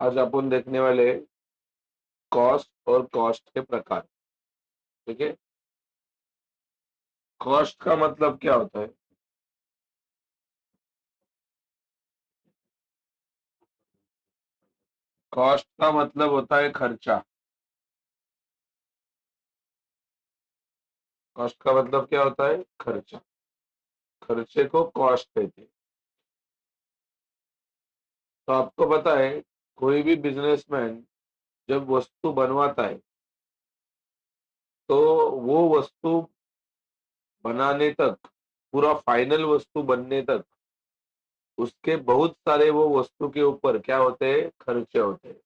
आज अपन देखने वाले कॉस्ट और कॉस्ट के प्रकार। ठीक है। कॉस्ट का मतलब क्या होता है? कॉस्ट का मतलब होता है खर्चा। कॉस्ट का मतलब क्या होता है? खर्चा। खर्चे को कॉस्ट कहते हैं। तो आपको पता है, कोई भी बिजनेसमैन जब वस्तु बनवाता है तो वो वस्तु बनाने तक, पूरा फाइनल वस्तु बनने तक उसके बहुत सारे वो वस्तु के ऊपर क्या होते हैं? खर्चे होते हैं।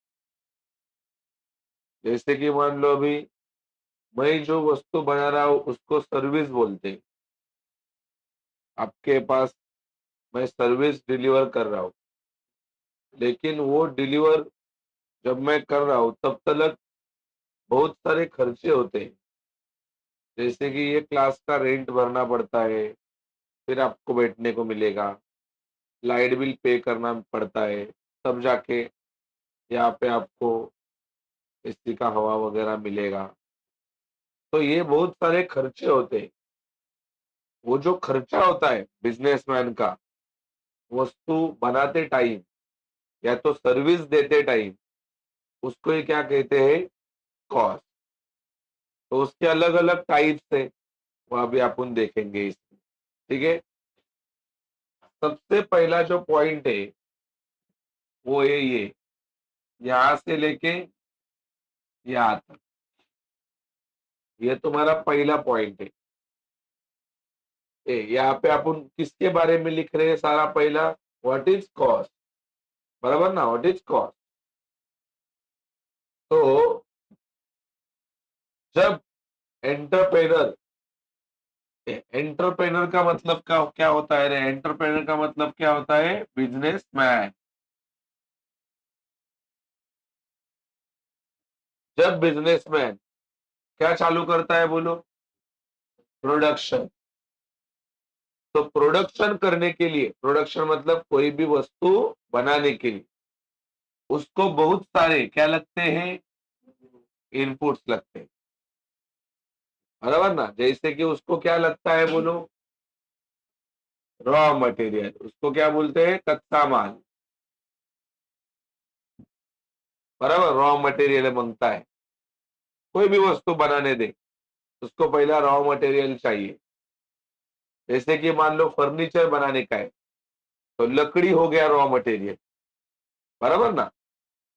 जैसे कि मान लो अभी मैं जो वस्तु बना रहा हूँ उसको सर्विस बोलते हैं। आपके पास मैं सर्विस डिलीवर कर रहा हूँ, लेकिन वो डिलीवर जब मैं कर रहा हूँ तब तक बहुत सारे खर्चे होते हैं। जैसे कि ये क्लास का रेंट भरना पड़ता है, फिर आपको बैठने को मिलेगा, लाइट बिल पे करना पड़ता है, तब जाके यहाँ पे आपको एसी का हवा वगैरह मिलेगा। तो ये बहुत सारे खर्चे होते हैं। वो जो खर्चा होता है बिजनेसमैन का वस्तु बनाते टाइम या तो सर्विस देते टाइम, उसको ही क्या कहते हैं? कॉस्ट। तो उसके अलग अलग टाइप्स है, वो अभी अपन देखेंगे इसमें। ठीक है। सबसे पहला जो पॉइंट है वो है ये, यहां से लेके यहाँ तक। ये तुम्हारा पहला पॉइंट है। यहाँ पे अपन किसके बारे में लिख रहे हैं? सारा पहला व्हाट इज कॉस्ट, बराबर ना? What is cost. तो जब एंटरप्रेनर, एंटरप्रेनर का मतलब क्या क्या होता है रे? एंटरप्रेनर का मतलब क्या होता है? बिजनेसमैन। जब बिजनेसमैन क्या चालू करता है बोलो? प्रोडक्शन। तो प्रोडक्शन करने के लिए, प्रोडक्शन मतलब कोई भी वस्तु बनाने के लिए उसको बहुत सारे क्या लगते हैं? इनपुट्स लगते हैं, बराबर ना? जैसे कि उसको क्या लगता है बोलो? Raw material. उसको क्या बोलते हैं? कच्चा माल। बराबर, रॉ मटेरियल मांगता है। कोई भी वस्तु बनाने दे उसको पहला रॉ मटेरियल चाहिए। जैसे कि मान लो फर्नीचर बनाने का है तो लकड़ी हो गया रॉ मटेरियल, बराबर ना?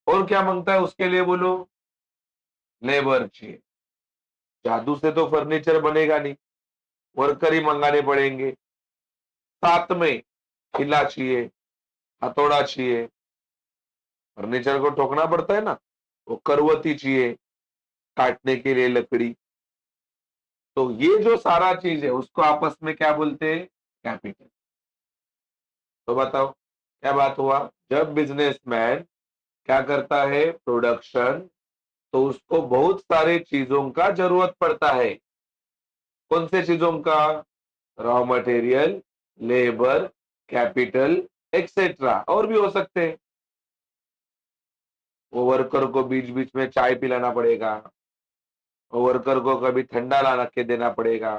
और क्या मांगता है उसके लिए बोलो? लेबर चाहिए। जादू से तो फर्नीचर बनेगा नहीं, वर्कर ही मंगाने पड़ेंगे। साथ में खिला चाहिए, हथौड़ा चाहिए, फर्नीचर को ठोकना पड़ता है ना। वो करवती चाहिए काटने के लिए लकड़ी। तो ये जो सारा चीज है उसको आपस में क्या बोलते हैं? कैपिटल। तो बताओ क्या बात हुआ? जब बिजनेसमैन क्या करता है? प्रोडक्शन, तो उसको बहुत सारे चीजों का जरूरत पड़ता है। कौन से चीजों का? Raw material, labour, capital, etcetera, और भी हो सकते हैं। वो वर्कर को बीच बीच में चाय पिलाना पड़ेगा, वो वर्कर को कभी ठंडा ला के देना पड़ेगा।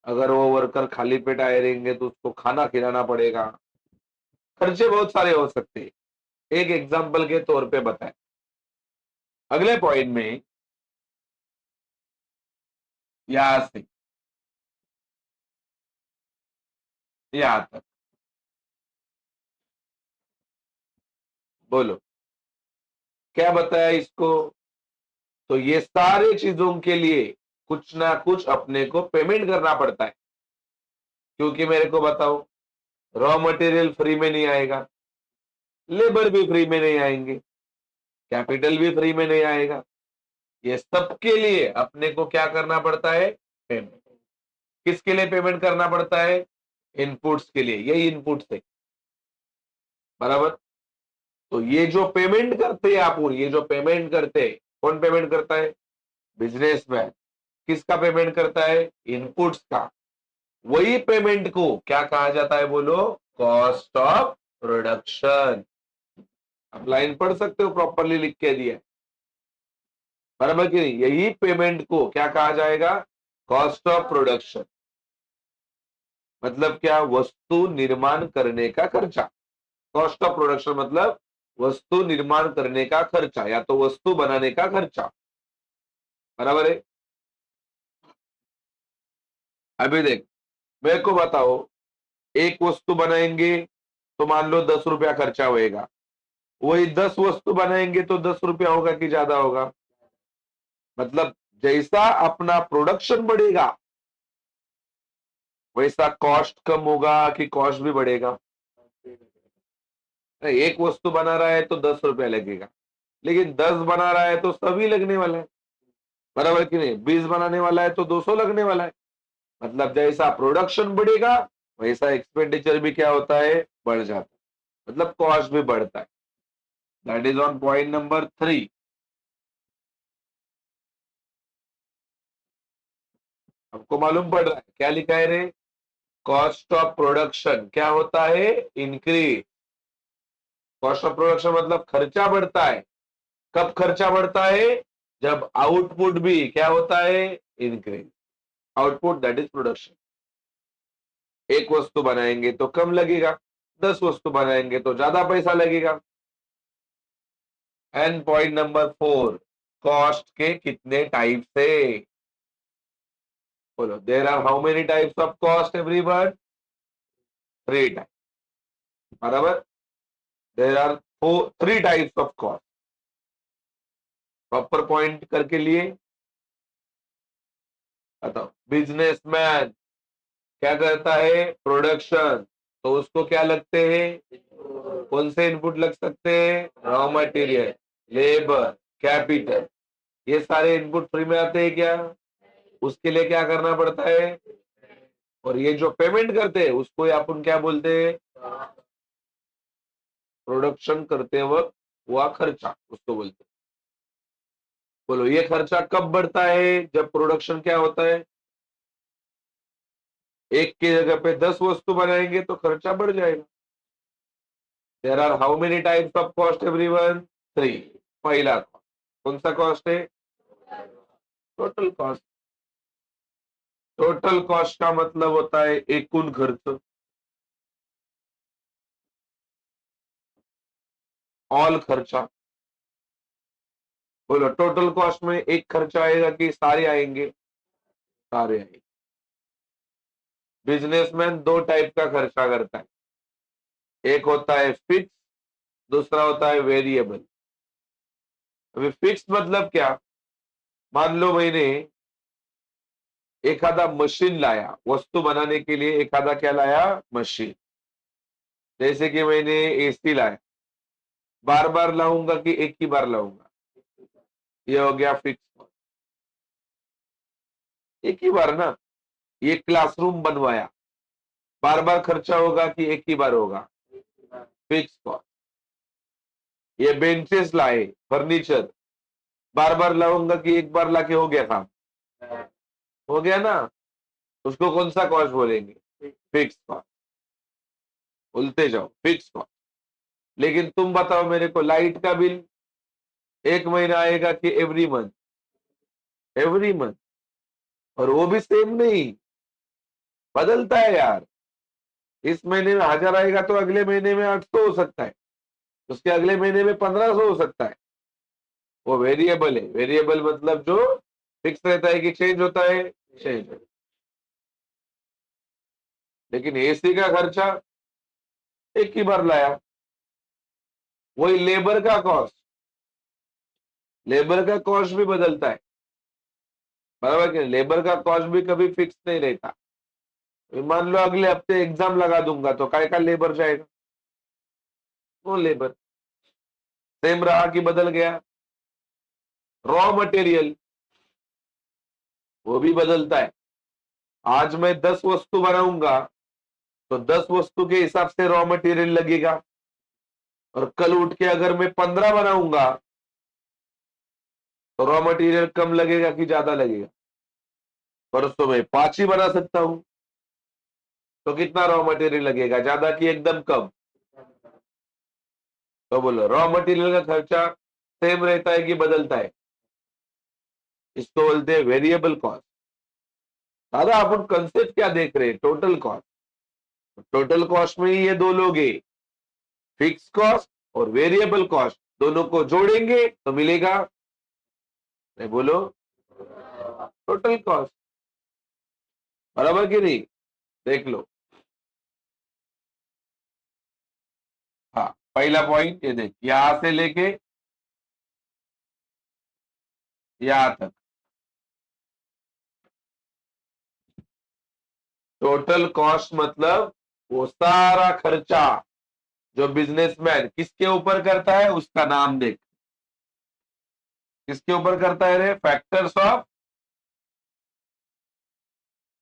अगर वो वर्कर खाली पेट आए रहेंगे तो उसको खाना खिलाना पड़ेगा। खर्चे बहुत सारे हो सकते हैं। एक एग्जाम्पल के तौर पे बताएं। अगले पॉइंट में यहां से यहां तक बोलो क्या बताया इसको? तो ये सारे चीजों के लिए कुछ ना कुछ अपने को पेमेंट करना पड़ता है। क्योंकि मेरे को बताओ, रॉ मटेरियल फ्री में नहीं आएगा, लेबर भी फ्री में नहीं आएंगे, कैपिटल भी फ्री में नहीं आएगा। ये सबके लिए अपने को क्या करना पड़ता है? पेमेंट। किसके लिए पेमेंट करना पड़ता है? इनपुट्स के लिए। यही इनपुट्स है, बराबर। तो ये जो पेमेंट करते हैं आप, ये जो पेमेंट करते हैं, कौन पेमेंट करता है? बिजनेसमैन। किसका पेमेंट करता है? इनपुट्स का। वही पेमेंट को क्या कहा जाता है बोलो? Cost of production. आप लाइन पढ़ सकते हो, प्रॉपरली लिख के दिया है, बराबर कि नहीं? यही पेमेंट को क्या कहा जाएगा? Cost of production. मतलब क्या? वस्तु निर्माण करने का खर्चा। कॉस्ट ऑफ प्रोडक्शन मतलब वस्तु निर्माण करने का खर्चा, या तो वस्तु बनाने का खर्चा, बराबर है? अभी देख, मेरे को बताओ, एक वस्तु बनाएंगे तो मान लो 10 रुपया खर्चा होएगा, वही 10 वस्तु बनाएंगे तो 10 रुपया होगा कि ज्यादा होगा? मतलब जैसा अपना प्रोडक्शन बढ़ेगा वैसा कॉस्ट कम होगा कि कॉस्ट भी बढ़ेगा? एक वस्तु बना रहा है तो 10 रुपया लगेगा, लेकिन 10 बना रहा है तो सभी लगने वाला है, बराबर कि नहीं? 20 बनाने वाला है तो 200 लगने वाला है। मतलब जैसा प्रोडक्शन बढ़ेगा वैसा एक्सपेंडिचर भी क्या होता है? बढ़ जाता है, मतलब कॉस्ट भी बढ़ता है। That is on point number 3। आपको मालूम पड़ रहा है क्या लिखा है रे? कॉस्ट ऑफ प्रोडक्शन क्या होता है? इंक्रीज। कॉस्ट ऑफ प्रोडक्शन मतलब खर्चा बढ़ता है। कब खर्चा बढ़ता है? जब आउटपुट भी क्या होता है? Increase. Output that is production. एक वस्तु बनाएंगे तो कम लगेगा, 10 वस्तु बनाएंगे तो ज्यादा पैसा लगेगा। एंड पॉइंट नंबर 4, कॉस्ट के कितने टाइप्स है? बोलो, there are how many types of cost everyone? 3 type, बराबर? There are 3 types of cost. Proper point करके लिए बताओ। बिजनेसमैन क्या करता है? प्रोडक्शन। तो उसको क्या लगते हैं? कौन से इनपुट लग सकते हैं? Raw material, labour, capital. ये सारे इनपुट फ्री में आते हैं क्या? उसके लिए क्या करना पड़ता है? और ये जो पेमेंट करते हैं उसको अपन क्या बोलते हैं? प्रोडक्शन करते वक्त हुआ खर्चा, उसको बोलते हैं। बोलो, ये खर्चा कब बढ़ता है? जब प्रोडक्शन क्या होता है? एक की जगह पे 10 वस्तु बनाएंगे तो खर्चा बढ़ जाएगा। There are how many types of cost everyone? 3। पहला कौन सा कॉस्ट है? Total cost. टोटल कॉस्ट का मतलब होता है एकूण खर्च, ऑल खर्चा। बोलो, टोटल कॉस्ट में एक खर्चा आएगा कि सारे आएंगे? सारे आएंगे। बिजनेसमैन 2 टाइप का खर्चा करता है, एक होता है फिक्स, दूसरा होता है वेरिएबल। अभी फिक्स मतलब क्या? मान लो मैंने एक आधा मशीन लाया वस्तु बनाने के लिए, एक आधा क्या लाया? मशीन। जैसे कि मैंने एसी लाया, बार बार लाऊंगा कि एक ही बार लाऊंगा? ये हो गया फिक्स। एक ही बार ना। ये क्लासरूम बनवाया, बार बार खर्चा होगा कि एक ही बार होगा? Fix cost. ये बेंचेस लाए, फर्नीचर, बार बार लाऊंगा कि एक बार लाके हो गया काम? हो गया ना। उसको कौन सा कॉस्ट बोलेंगे? Fix cost. बोलते जाओ, फिक्स कॉस्ट। लेकिन तुम बताओ मेरे को, लाइट का बिल एक महीना आएगा कि एवरी मंथ? Every month. और वो भी सेम नहीं, बदलता है यार। इस महीने में 1000 आएगा तो अगले महीने में 800 हो सकता है, उसके अगले महीने में 1500 हो सकता है। वो वेरिएबल है। वेरिएबल मतलब जो फिक्स रहता है कि चेंज होता है? चेंज होता है। लेकिन एसी का खर्चा एक ही बार लाया। वही लेबर का कॉस्ट, लेबर का कॉस्ट भी बदलता है, बराबर कि लेबर का कॉस्ट भी कभी फिक्स नहीं रहता। मान लो अगले हफ्ते एग्जाम लगा दूंगा तो काय का लेबर जाएगा? वो लेबर। सेम रहा कि बदल गया? रॉ मटेरियल, वो भी बदलता है। आज मैं 10 वस्तु बनाऊंगा तो 10 वस्तु के हिसाब से रॉ मटेरियल लगेगा, और कल उठ के अगर मैं 15 बनाऊंगा तो रॉ मटेरियल कम लगेगा कि ज्यादा लगेगा? परसों में 5 ही बना सकता हूं, तो कितना रॉ मटेरियल लगेगा? ज्यादा कि एकदम कम? तो बोलो रॉ मटेरियल का खर्चा सेम रहता है कि बदलता है? इसको बोलते हैं वेरिएबल कॉस्ट। दादा अपन कंसेप्ट क्या देख रहे हैं? Total cost. टोटल कॉस्ट में ही ये दो लोग है, फिक्स कॉस्ट और वेरिएबल कॉस्ट, दोनों को जोड़ेंगे तो मिलेगा, नहीं बोलो, टोटल कॉस्ट। बराबर कि नहीं? देख लो। हाँ, पहला पॉइंट ये देख, यहां से लेके यहां तक टोटल कॉस्ट मतलब वो सारा खर्चा जो बिजनेसमैन किसके ऊपर करता है उसका नाम देख। किसके ऊपर करता है रे? Factors of.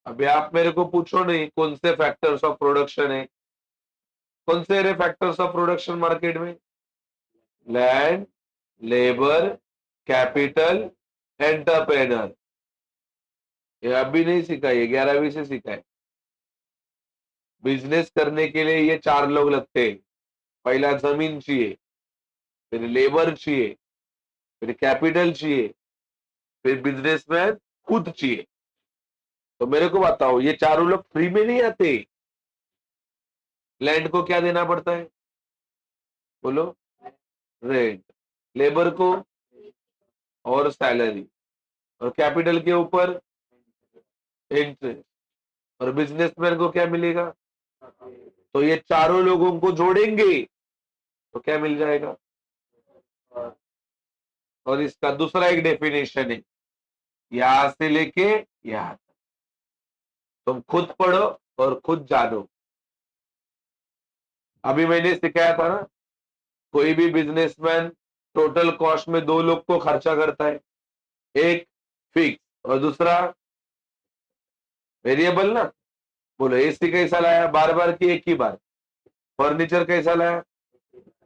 अभी आप मेरे को पूछो नहीं कौन से फैक्टर्स ऑफ प्रोडक्शन है, कौन से रे फैक्टर्स ऑफ प्रोडक्शन मार्केट में? Land, labour, capital, entrepreneur. ये अभी नहीं सीखा, ये 11वीं से सीखा है। बिजनेस करने के लिए ये चार लोग लगते हैं। पहला जमीन चाहिए, फिर लेबर चाहिए, फिर कैपिटल चाहिए, फिर बिजनेसमैन खुद चाहिए। तो मेरे को बताओ, ये चारों लोग फ्री में नहीं आते। लैंड को क्या देना पड़ता है? बोलो, रेंट। लेबर को और सैलरी, और कैपिटल के ऊपर इंटरेस्ट, और बिजनेसमैन को क्या मिलेगा? तो ये चारों लोगों को जोड़ेंगे तो क्या मिल जाएगा? और इसका दूसरा एक डेफिनेशन है, यहां से लेके यहां तक। तुम खुद पढ़ो और खुद जानो। अभी मैंने सिखाया था ना, कोई भी बिजनेसमैन टोटल कॉस्ट में दो लोग को खर्चा करता है, एक फिक्स और दूसरा वेरिएबल ना। बोलो एसी कैसा लाया? बार बार की एक ही बार। फर्नीचर कैसा लाया?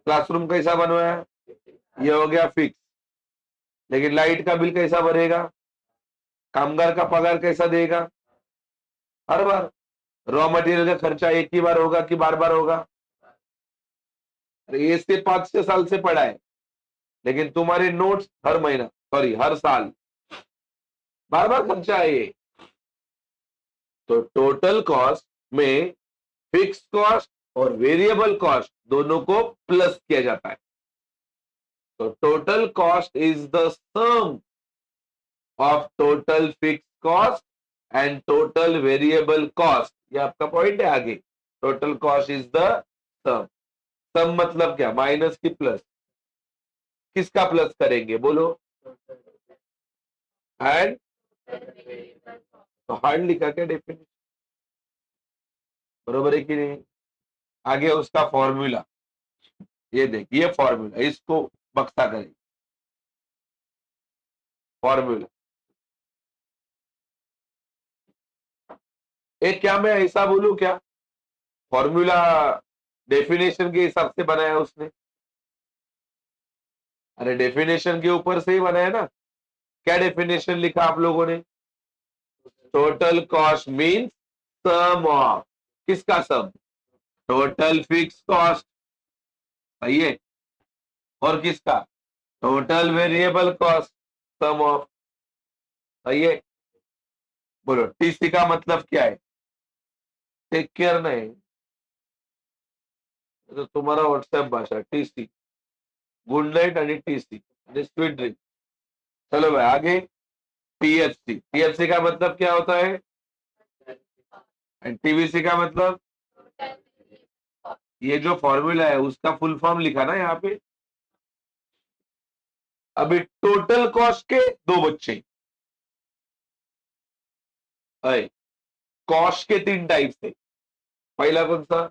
क्लासरूम कैसा बनवाया? ये हो गया फिक्स। लेकिन लाइट का बिल कैसा भरेगा? कामगार का पगार कैसा देगा? हर बार। रॉ मटेरियल का खर्चा एक ही बार होगा कि बार बार होगा? अरे ये से 5-6 साल से पड़ा है, लेकिन तुम्हारे नोट्स हर महीना, सॉरी हर साल, बार बार खर्चा है ये। तो टोटल कॉस्ट में फिक्स कॉस्ट और वेरिएबल कॉस्ट दोनों को प्लस किया जाता है। तो total cost is the sum of total fix cost and total variable cost. ये आपका पॉइंट है आगे। Total cost is the sum. Sum मतलब क्या? माइनस की प्लस। किसका प्लस करेंगे बोलो? एंड तो हार्ड लिखा क्या डेफिनेशन? बरोबर है कि नहीं? आगे उसका फॉर्मूला, ये देख, ये फॉर्मूला इसको बक्सा करें। फॉर्मूला एक, क्या मैं ऐसा बोलूं क्या? फॉर्मूला डेफिनेशन के हिसाब से बनाया उसने? अरे डेफिनेशन के ऊपर से ही बनाया ना। क्या डेफिनेशन लिखा आप लोगों ने? Total cost means sum of, किसका सम? टोटल फिक्स कॉस्ट, सही है, और किसका? Total variable cost, sum of, सही है। बोलो टीसी का मतलब क्या है? टेक केयर नहीं, तो तुम्हारा व्हाट्सएप भाषा टीसी, गुड नाइट आणि टीसी स्वीट ड्रीम। चलो भाई आगे। टीएफसी, टीएफसी का मतलब क्या होता है? एंड टीवीसी का मतलब? ये जो फॉर्मूला है उसका फुल फॉर्म लिखा ना यहाँ पे। अभी टोटल कॉस्ट के दो बच्चे, कॉस्ट के 3 टाइप्स थे। पहला कौन सा?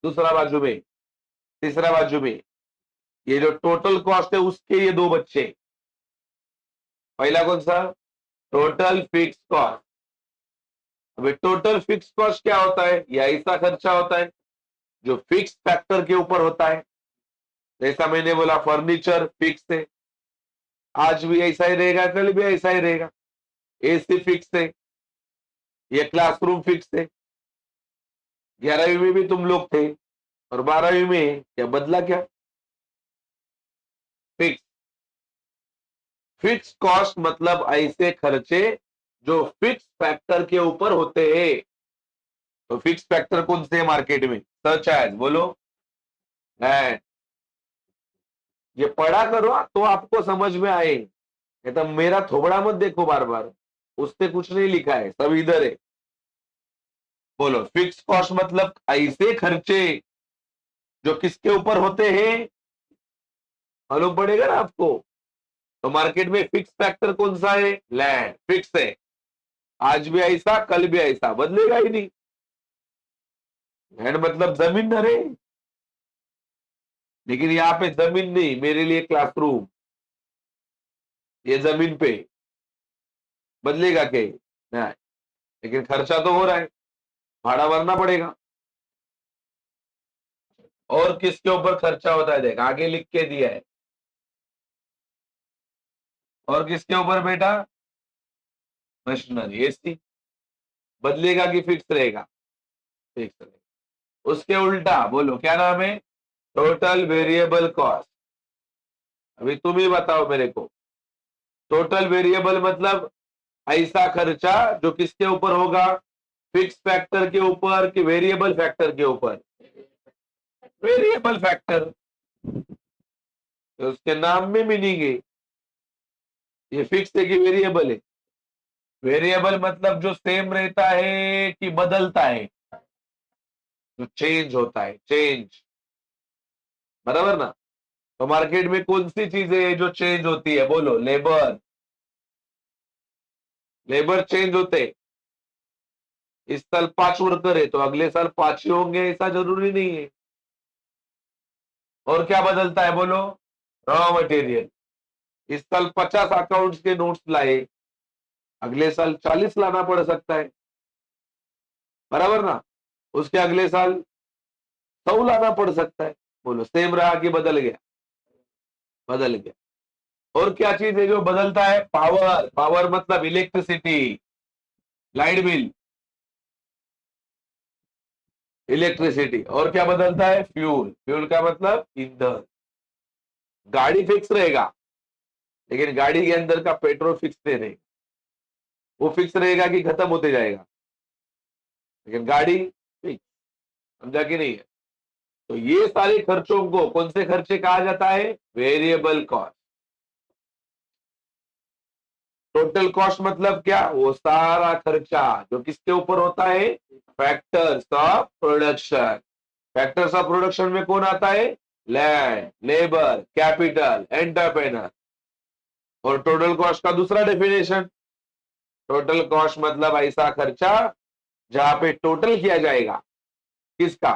दूसरा बाजू में, तीसरा बाजू में। ये जो टोटल कॉस्ट है उसके ये दो बच्चे। पहला कौन सा? Total fix cost. अभी टोटल फिक्स कॉस्ट क्या होता है? यह ऐसा खर्चा होता है जो फिक्स फैक्टर के ऊपर होता है। जैसा मैंने बोला फर्नीचर फिक्स है, आज भी ऐसा ही रहेगा, कल भी ऐसा ही रहेगा। एसी फिक्स है, ये क्लासरूम फिक्स है। 11वीं में भी तुम लोग थे, और 12वीं में क्या बदला क्या? फिक्स। फिक्स कॉस्ट मतलब ऐसे खर्चे जो फिक्स फैक्टर के ऊपर होते हैं। तो फिक्स फैक्टर कौन से है मार्केट में? सच एज बोलो। है। ये पढ़ा करो तो आपको समझ में आए। नहीं तो मेरा थोबड़ा मत देखो बार बार। उससे कुछ नहीं लिखा है, सब इधर है। बोलो, फिक्स कॉस्ट मतलब ऐसे खर्चे जो किसके ऊपर होते हैं? मालूम पड़ेगा ना आपको। तो मार्केट में फिक्स फैक्टर कौन सा है? लैंड फिक्स है। आज भी ऐसा, कल भी ऐसा, बदलेगा ही नहीं। लैंड मतलब जमीन न रे। लेकिन यहाँ पे जमीन नहीं, मेरे लिए क्लासरूम। ये जमीन पे बदलेगा क्या? नहीं। लेकिन खर्चा तो हो रहा है, भाड़ा भरना पड़ेगा। और किसके ऊपर खर्चा होता है देख, आगे लिख के दिया है। और किसके ऊपर बेटा? Machinery, AC. बदलेगा कि फिक्स रहेगा? फिक्स रहेगा। उसके उल्टा बोलो, क्या नाम है? Total variable cost. अभी तुम ही बताओ मेरे को। टोटल वेरिएबल मतलब ऐसा खर्चा जो किसके ऊपर होगा? फिक्स फैक्टर के ऊपर कि वेरिएबल फैक्टर के ऊपर? Variable factor. तो उसके नाम में मीनिंग है। ये फिक्स है कि वेरिएबल है? वेरिएबल मतलब जो सेम रहता है कि बदलता है? जो चेंज होता है, चेंज। बराबर ना? तो मार्केट में कौन सी चीजें है जो चेंज होती है? बोलो, लेबर। लेबर चेंज होते हैं। इस साल 5 वर्कर है तो अगले साल 5 ही होंगे, ऐसा जरूरी नहीं है। और क्या बदलता है बोलो? Raw material. इस साल 50 अकाउंट्स के नोट्स लाए, अगले साल 40 लाना पड़ सकता है। बराबर ना? उसके अगले साल 100 लाना पड़ सकता है। बोलो, सेम रहा कि बदल गया? बदल गया। और क्या चीज है जो बदलता है? पावर। पावर मतलब इलेक्ट्रिसिटी, लाइट बिल। इलेक्ट्रिसिटी। और क्या बदलता है? फ्यूल। फ्यूल का मतलब ईंधन। गाड़ी फिक्स रहेगा, लेकिन गाड़ी के अंदर का पेट्रोल फिक्स नहीं रहेगा। वो फिक्स रहेगा कि खत्म होते जाएगा, लेकिन गाड़ी फिक्स। समझा कि नहीं है? तो ये सारे खर्चों को कौन से खर्चे कहा जाता है? Variable cost. टोटल कॉस्ट मतलब क्या? वो सारा खर्चा जो किसके ऊपर होता है? Factors of production. Factors of production में कौन आता है? Land, labour, capital, entrepreneur. और टोटल कॉस्ट का दूसरा डेफिनेशन, टोटल कॉस्ट मतलब ऐसा खर्चा जहां पे टोटल किया जाएगा किसका?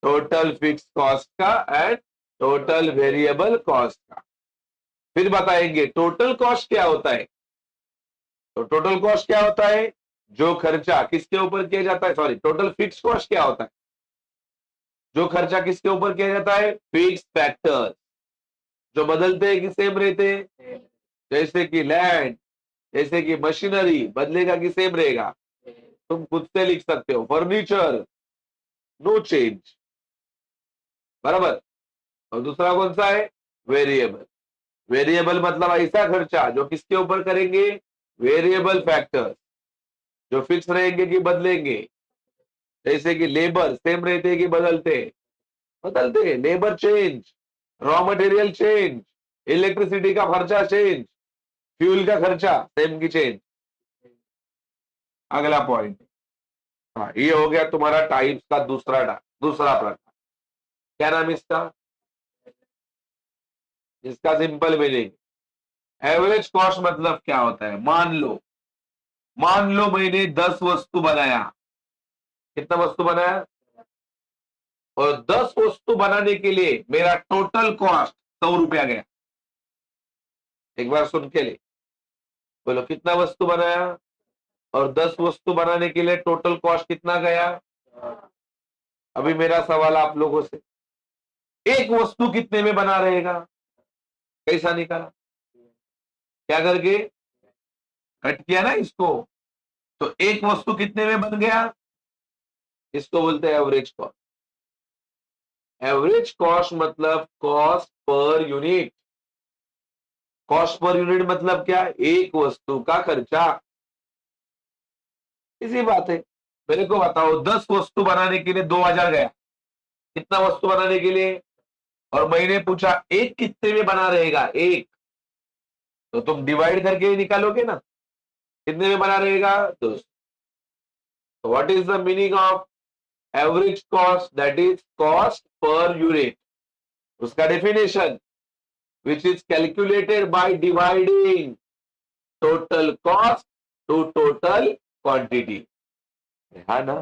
टोटल फिक्स कॉस्ट का एंड टोटल वेरिएबल कॉस्ट का। फिर बताएंगे टोटल कॉस्ट क्या होता है। तो टोटल कॉस्ट क्या होता है? जो खर्चा किसके ऊपर किया जाता है, सॉरी, टोटल फिक्स कॉस्ट क्या होता है? जो खर्चा किसके ऊपर किया जाता है? Fix factor. जो बदलते हैं कि सेम रहते हैं? जैसे कि लैंड, जैसे कि मशीनरी, बदलेगा कि सेम रहेगा? तुम खुद से लिख सकते हो। Furniture, no change. बराबर। और दूसरा कौन सा है? वेरिएबल। वेरिएबल मतलब ऐसा खर्चा जो किसके ऊपर करेंगे? Variable factor. जो फिक्स रहेंगे कि बदलेंगे? जैसे कि लेबर सेम रहते हैं कि बदलते? बदलते। Labour change, raw material change, electricity का खर्चा चेंज, फ्यूल का खर्चा सेम की चेंज। अगला पॉइंट। हाँ, ये हो गया तुम्हारा टाइप्स का दूसरा प्रकार। क्या नाम इसका? इसका सिंपल मीनिंग, एवरेज कॉस्ट मतलब क्या होता है? मान लो मैंने 10 वस्तु बनाया। कितना वस्तु बनाया? और 10 वस्तु बनाने के लिए मेरा टोटल कॉस्ट 100 रुपया गया। एक बार सुन के ले। बोलो, कितना वस्तु बनाया और 10 वस्तु बनाने के लिए टोटल कॉस्ट कितना गया? अभी मेरा सवाल आप लोगों से, एक वस्तु कितने में बना रहेगा? कैसा निकाला? क्या करके? कट किया ना इसको। तो एक वस्तु कितने में बन गया? इसको बोलते हैं एवरेज कॉस्ट। एवरेज कॉस्ट मतलब cost per unit. Cost per unit मतलब क्या? एक वस्तु का खर्चा। इसी बात है। मेरे को बताओ, 10 वस्तु बनाने के लिए 2000 गया, कितना वस्तु बनाने के लिए? और मैंने पूछा एक कितने में बना रहेगा, एक। तो तुम डिवाइड करके ही निकालोगे ना, कितने में बना रहेगा? 10। तो what is the meaning of average cost? That is cost per unit. उसका definition, which is calculated by dividing total cost to total quantity। हाँ ना,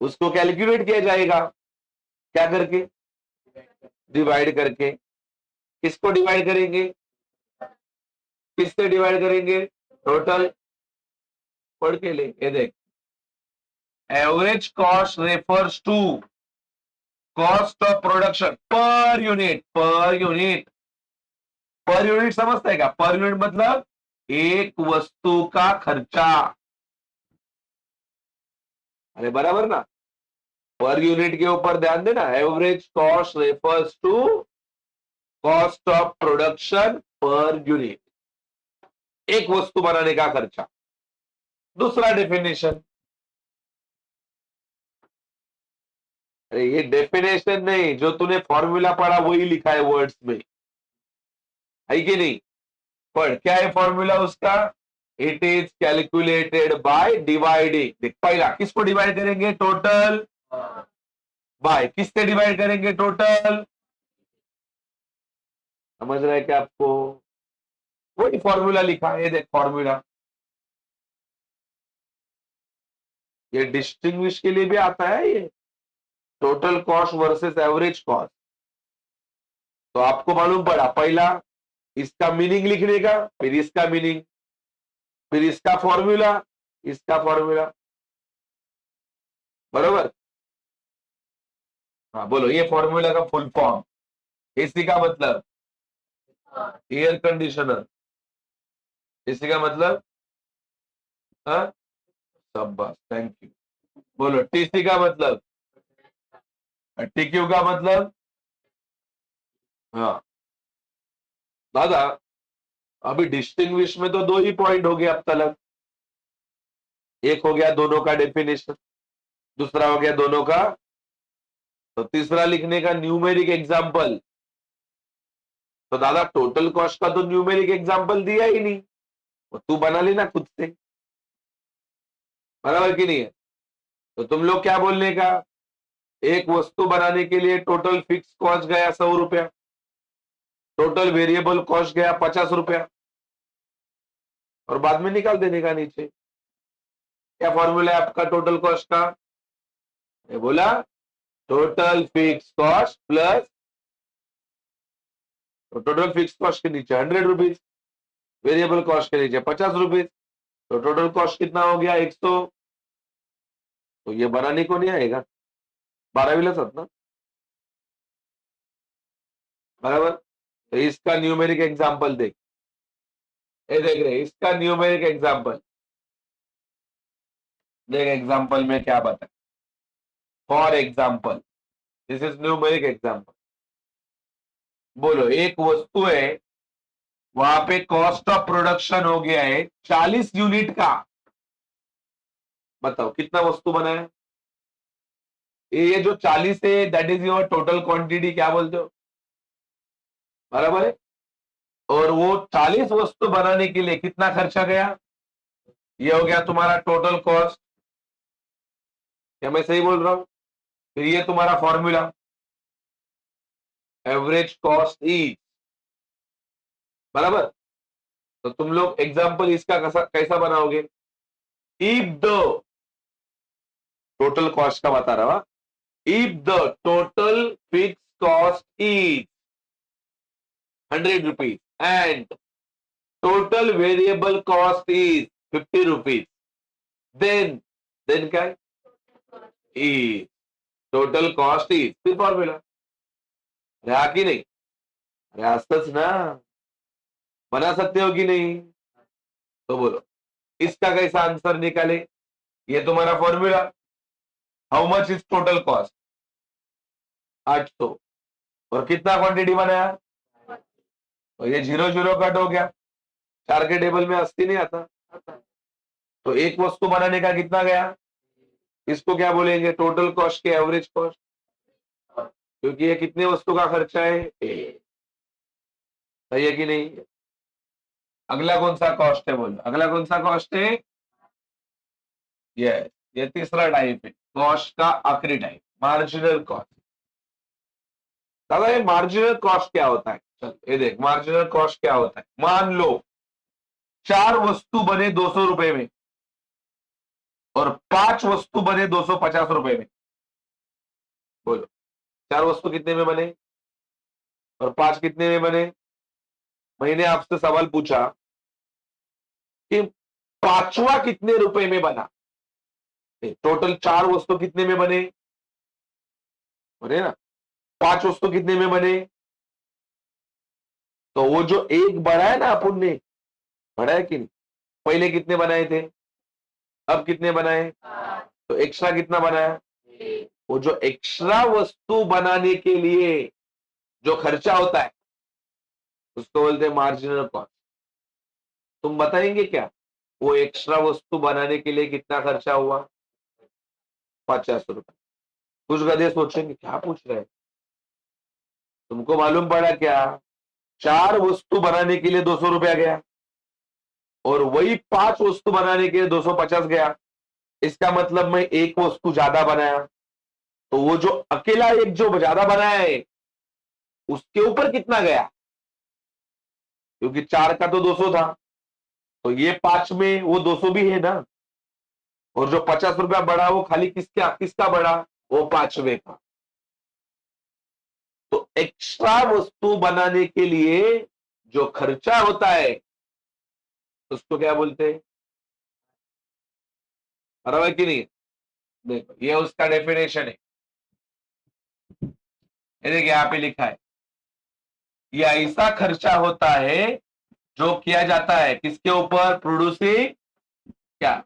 उसको कैलकुलेट किया जाएगा क्या करके? डिवाइड करके। किसको डिवाइड करेंगे? किससे डिवाइड करेंगे? टोटल। पढ़ के ले, ये देख। Average cost refers to cost of production per unit. Per unit, per unit समझता है क्या? पर यूनिट मतलब एक वस्तु का खर्चा। अरे बराबर ना, पर यूनिट के ऊपर ध्यान देना। Average cost refers to cost of production per unit, एक वस्तु बनाने का खर्चा। दूसरा डेफिनेशन, अरे ये डेफिनेशन नहीं, जो तूने फॉर्मूला पढ़ा वही लिखा है वर्ड्स में, है कि नहीं? पढ़, क्या है फॉर्मूला उसका? It is calculated by dividing. देख, पहला किसको डिवाइड करेंगे? टोटल बाय किससे डिवाइड करेंगे? टोटल। समझ रहे हैं क्या आपको? वही फॉर्मूला लिखा है, ये देख फॉर्मूला। ये डिस्टिंग्विश के लिए भी आता है ये, total cost versus average cost. तो आपको मालूम पड़ा, पहला इसका मीनिंग लिखने का, फिर इसका मीनिंग, फिर इसका फॉर्मूला, इसका फॉर्मूला। बरोबर? हाँ बोलो, ये फॉर्मूला का फुल फॉर्म। एसी का मतलब एयर कंडीशनर। एसी का मतलब, हाँ, शाबाश, थैंक यू। बोलो, टीसी का मतलब, टीक्यू का मतलब, हाँ। दादा, अभी डिस्टिंग्विश में तो दो ही पॉइंट हो गए अब तक। एक हो गया दोनों का डेफिनेशन, दूसरा हो गया दोनों का, तो तीसरा लिखने का न्यूमेरिक एग्जाम्पल। तो दादा, टोटल कॉस्ट का तो न्यूमेरिक एग्जाम्पल दिया ही नहीं, वो तू बना लेना खुद से। बराबर कि नहीं है? तो तुम लोग क्या बोलने का, एक वस्तु बनाने के लिए टोटल फिक्स कॉस्ट गया 100 रुपया, टोटल वेरिएबल कॉस्ट गया 50 रुपया, और बाद में निकाल देने का नीचे। क्या फॉर्मूला है आपका टोटल कॉस्ट का? ये बोला, टोटल फिक्स कॉस्ट प्लस, तो टोटल फिक्स कॉस्ट के नीचे 100 रुपीज, वेरिएबल कॉस्ट के नीचे 50 रुपीज, तो टोटल कॉस्ट कितना हो गया? 100। तो ये बनाने को नहीं आएगा, 12वीं ना। बराबर? तो इसका न्यूमेरिक एग्जाम्पल देख, ये देख रहे, इसका न्यूमेरिक एग्जाम्पल देख। एग्जाम्पल में क्या बता? For example, this is numeric example. बोलो, एक वस्तु है, वहां पे कॉस्ट ऑफ प्रोडक्शन हो गया है 40 यूनिट का। बताओ कितना वस्तु बना है? ये जो 40 है, that is your total quantity, क्या बोलते हो? बराबर है? और वो 40 वस्तु बनाने के लिए कितना खर्चा गया? ये हो गया तुम्हारा टोटल कॉस्ट। क्या मैं सही बोल रहा हूं? फिर ये तुम्हारा फॉर्मूला, एवरेज कॉस्ट इज। बराबर? तो तुम लोग एग्जाम्पल इसका कैसा बनाओगे? इफ द, टोटल कॉस्ट का बता रहा, if the total fix cost is 100 rupees and total variable cost is 50 rupees, then क्या? इज टोटल कॉस्ट इज, फिर फॉर्मूला। रहा कि नहीं? अरे असंच ना, बना सकते हो कि नहीं? तो बोलो, इसका कैसा आंसर निकाले? ये तुम्हारा formula, how much is total cost, 800। और कितना क्वांटिटी बनाया? और ये 0 0 कट हो गया, 4 के टेबल में 80 नहीं आता। तो एक वस्तु बनाने का कितना गया? इसको क्या बोलेंगे? टोटल कॉस्ट के एवरेज कॉस्ट, क्योंकि ये कितने वस्तु का खर्चा है? सही है कि नहीं? अगला कौन सा कॉस्ट है? बोलो, अगला कौन सा कॉस्ट है? ये तीसरा टाइप है कॉस्ट का, आखिरी टाइप, मार्जिनल कॉस्ट। दादा ये मार्जिनल कॉस्ट क्या होता है? चल ये देख, मार्जिनल कॉस्ट क्या होता है। मान लो 4 वस्तु बने 200 रुपए में और 5 वस्तु बने 250 रुपए में। बोलो, 4 वस्तु कितने में बने और 5 कितने में बने? मैंने आपसे सवाल पूछा कि पांचवा कितने रुपए में बना? टोटल 4 वस्तु कितने में बने? बने ना। 5 वस्तु कितने में बने? तो वो जो एक बढ़ा है ना अपन ने, बढ़ा है कि नहीं? पहले कितने बनाए थे, अब कितने बनाए? तो एक्स्ट्रा कितना बनाया? वो जो एक्स्ट्रा वस्तु बनाने के लिए जो खर्चा होता है उसको बोलते हैं मार्जिनल कॉस्ट। तुम बताएंगे क्या वो एक्स्ट्रा वस्तु बनाने के लिए कितना खर्चा हुआ? 50 रुपए। कुछ गधे सोचेंगे क्या पूछ रहे हैं, तुमको मालूम पड़ा क्या? 4 वस्तु बनाने के लिए 200 रुपया गया और वही 5 वस्तु बनाने के लिए 250 गया। इसका मतलब मैं एक वस्तु ज्यादा बनाया, तो वो जो अकेला एक जो ज्यादा बनाया है उसके ऊपर कितना गया? क्योंकि 4 का तो 200 था, तो ये 5 में वो 200 भी है ना। और जो 50 रुपया बढ़ा वो खाली किसका किसका बढ़ा? वो 5वें का। तो एक्स्ट्रा वस्तु बनाने के लिए जो खर्चा होता है उसको क्या बोलते हैं? बराबर कि नहीं? देखो ये उसका डेफिनेशन है, ये देखिए यहाँ पे लिखा है, ये ऐसा खर्चा होता है जो किया जाता है किसके ऊपर? प्रोड्यूसिंग क्या?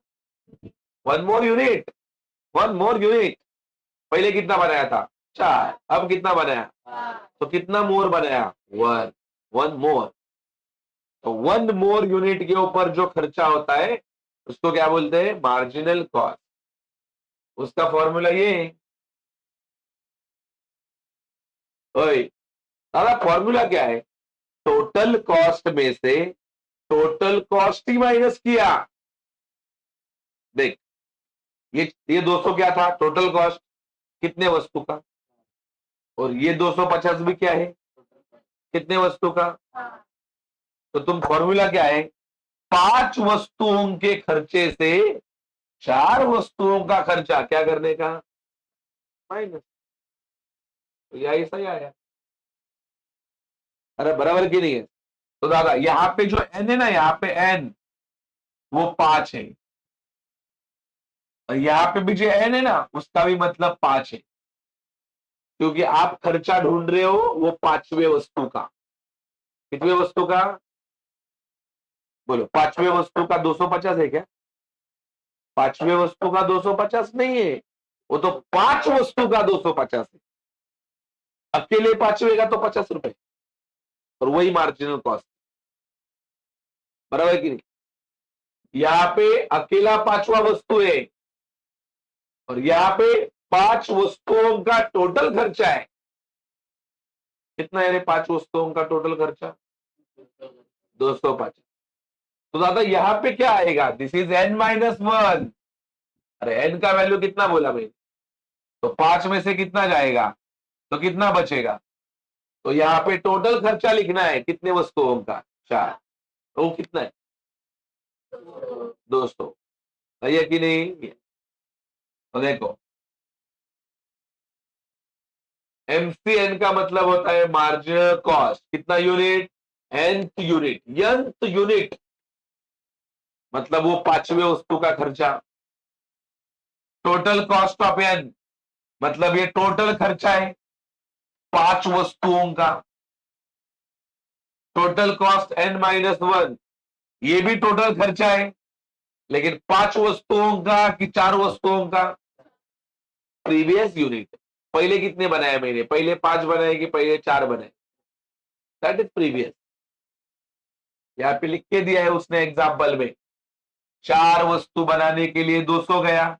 One more unit, one more unit. पहले कितना बनाया था? 4, अब कितना बनाया? तो कितना मोर बनाया? 1, 1 मोर। तो 1 मोर यूनिट के ऊपर जो खर्चा होता है उसको क्या बोलते हैं? Marginal cost. उसका फॉर्मूला ये है। ओए दादा, फॉर्मूला क्या है? टोटल कॉस्ट में से टोटल कॉस्ट ही माइनस किया। देख, ये 200 क्या था? टोटल कॉस्ट कितने वस्तु का? और ये 250 भी क्या है? कितने वस्तु का? तो तुम फॉर्मूला क्या है? 5 वस्तुओं के खर्चे से 4 वस्तुओं का खर्चा क्या करने का? माइनस। तो यही सही आया। अरे बराबर की नहीं है? तो दादा यहाँ पे जो एन है ना, यहाँ पे एन वो 5 है, और यहाँ पे भी जो एन है ना उसका भी मतलब 5 है, क्योंकि आप खर्चा ढूंढ रहे हो वो 5वें वस्तु का। कितने वस्तु का? बोलो, 5वें वस्तु का 250 है क्या? 5वें वस्तु का 250 नहीं है, वो तो 5 वस्तु का 250 है। अकेले 5वें का तो 50 रुपए, और वही मार्जिनल कॉस्ट। बराबर है कि नहीं? यहाँ पे अकेला 5वां वस्तु है और यहाँ पे 5 वस्तुओं का टोटल खर्चा है। कितना है रे 5 वस्तुओं का टोटल खर्चा? 250। तो दादा यहाँ पे क्या आएगा? This is n-1। अरे n का वैल्यू कितना बोला भाई? तो 5 में से कितना जाएगा? तो कितना बचेगा? तो यहाँ पे टोटल खर्चा लिखना है कितने वस्तुओं का? 4। तो वो कितना है? 200। सही है कि नहीं? तो देखो, MCN का मतलब होता है मार्जिनल कॉस्ट। कितना unit? nth unit. nth unit मतलब वो 5वें वस्तु का खर्चा। टोटल कॉस्ट ऑफ n मतलब ये टोटल खर्चा है 5 वस्तुओं का। टोटल कॉस्ट n-1 ये भी टोटल खर्चा है, लेकिन 5 वस्तुओं का कि 4 वस्तुओं का? Previous unit. पहले कितने बनाए मैंने, पहले 5 बनाए कि पहले 4 बनाए, दैट इज प्रीवियस। यहाँ पे लिख के दिया है उसने एग्जाम्पल में, 4 वस्तु बनाने के लिए 200 गया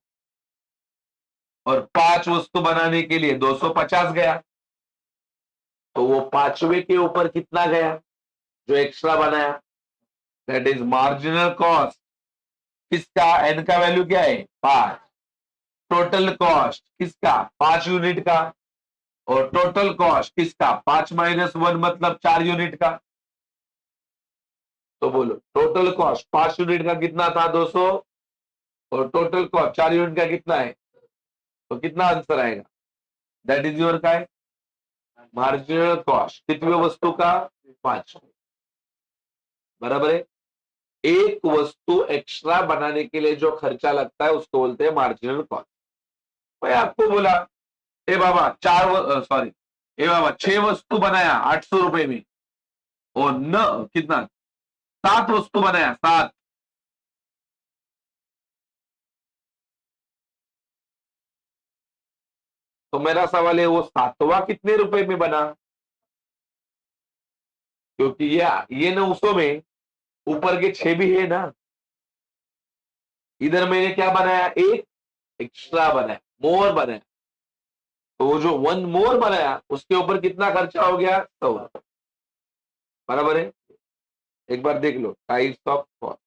और 5 वस्तु बनाने के लिए 250 गया, तो वो पांचवे के ऊपर कितना गया जो एक्स्ट्रा बनाया, दैट इज मार्जिनल कॉस्ट। किसका, एन का वैल्यू क्या है 5, टोटल कॉस्ट किसका 5 यूनिट का, और टोटल कॉस्ट किसका 5 माइनस 1 मतलब 4 यूनिट का। तो बोलो टोटल कॉस्ट 5 यूनिट का कितना था 200, और टोटल कॉस्ट 4 यूनिट का कितना है, तो कितना आंसर आएगा, दैट इज योर का है मार्जिनल कॉस्ट, कितनी वस्तु का 5, बराबर है। एक वस्तु एक्स्ट्रा बनाने के लिए जो खर्चा लगता है उसको बोलते हैं मार्जिनल कॉस्ट। मैं आपको बोला ए बाबा 4 ए बाबा 6 वस्तु बनाया 800 रुपए में, और न कितना 7 वस्तु बनाया 7, तो मेरा सवाल है वो 7वां कितने रुपए में बना, क्योंकि ये 900 में ऊपर के 6 भी है ना, इधर मैंने क्या बनाया एक एक्स्ट्रा बनाया, मोर बनाया, तो वो जो 1 मोर बनाया उसके ऊपर कितना खर्चा हो गया 100, बराबर है। एक बार देख लो टाइप्स ऑफ कॉस्ट।